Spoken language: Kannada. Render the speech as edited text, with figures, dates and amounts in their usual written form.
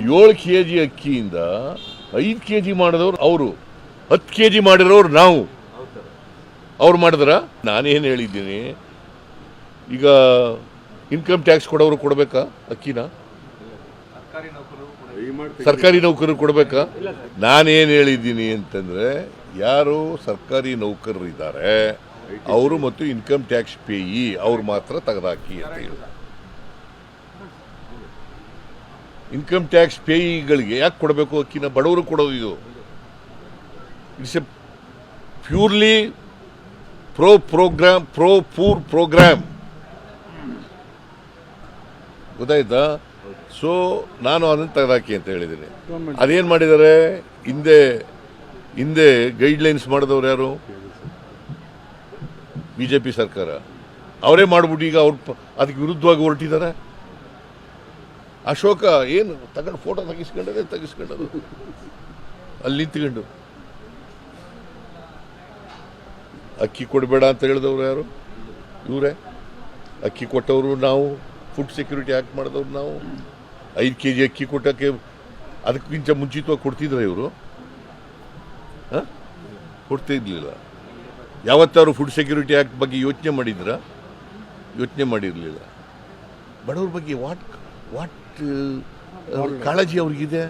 7 kg ಅಕ್ಕಿಯಿಂದ 5 kg ಮಾಡಿದವ್ರು ಅವರು, 10 kg ಮಾಡಿರೋರು ನಾವು. ಅವ್ರು ಮಾಡಿದ್ರ? ನಾನೇನು ಹೇಳಿದ್ದೀನಿ, ಈಗ ಇನ್ಕಮ್ ಟ್ಯಾಕ್ಸ್ ಕೊಡೋರು ಕೊಡಬೇಕಾ ಅಕ್ಕಿನ? ಸರ್ಕಾರಿ ನೌಕರರು ಕೊಡಬೇಕಾ? ನಾನೇನು ಹೇಳಿದ್ದೀನಿ ಅಂತಂದರೆ, ಯಾರು ಸರ್ಕಾರಿ ನೌಕರರಿದ್ದಾರೆ ಅವರು ಮತ್ತು ಇನ್ಕಮ್ ಟ್ಯಾಕ್ಸ್ ಪೇಯಿ ಅವ್ರು ಮಾತ್ರ ತೆಗೆದಾಕಿ ಅಂತ ಹೇಳಿ. ಇನ್ಕಮ್ ಟ್ಯಾಕ್ಸ್ ಪೇಯಿಗಳಿಗೆ ಯಾಕೆ ಕೊಡಬೇಕು ಅಕ್ಕಿನ? ಬಡವರು ಕೊಡೋದು ಇದು. It's a purely poor programme, ಗೊತ್ತಾಯ್ತಾ? ಸೊ ನಾನು ಅದನ್ನು ತೆಗೆದಾಕಿ ಅಂತ ಹೇಳಿದ್ದೀನಿ. ಅದೇನು ಮಾಡಿದ್ದಾರೆ, ಹಿಂದೆ ಗೈಡ್ಲೈನ್ಸ್ ಮಾಡಿದವ್ರು ಯಾರು? BJP ಸರ್ಕಾರ. ಅವರೇ ಮಾಡ್ಬಿಟ್ಟು ಈಗ ಅದಕ್ಕೆ ವಿರುದ್ಧವಾಗಿ ಹೊರಟಿದ್ದಾರೆ. ಅಶೋಕ ಏನು ತಗೊಂಡು ಫೋಟೋ ತೆಗಿಸ್ಕೊಂಡದು ಅಲ್ಲಿ ನಿಂತ್ಕೊಂಡು. ಅಕ್ಕಿ ಕೊಡಬೇಡ ಅಂತ ಹೇಳಿದವರು ಯಾರು? ಇವರೇ. ಅಕ್ಕಿ ಕೊಟ್ಟವರು ನಾವು, ಫುಡ್ ಸೆಕ್ಯೂರಿಟಿ ಆ್ಯಕ್ಟ್ ಮಾಡಿದವ್ರು ನಾವು. 5 kg ಅಕ್ಕಿ ಕೊಟ್ಟಕ್ಕೆ ಅದಕ್ಕಿಂತ ಮುಂಚಿತವಾಗಿ ಕೊಡ್ತಿದ್ರ ಇವರು? ಕೊಡ್ತಾ ಇರಲಿಲ್ಲ. ಯಾವತ್ತಾರು ಫುಡ್ ಸೆಕ್ಯೂರಿಟಿ ಆ್ಯಕ್ಟ್ ಬಗ್ಗೆ ಯೋಚನೆ ಮಾಡಿದ್ರ? ಯೋಚನೆ ಮಾಡಿರಲಿಲ್ಲ. ಬಡವ್ರ ಬಗ್ಗೆ ವಾಟ್ ಕಾಳಜಿ ಅವ್ರಿಗಿದೆ?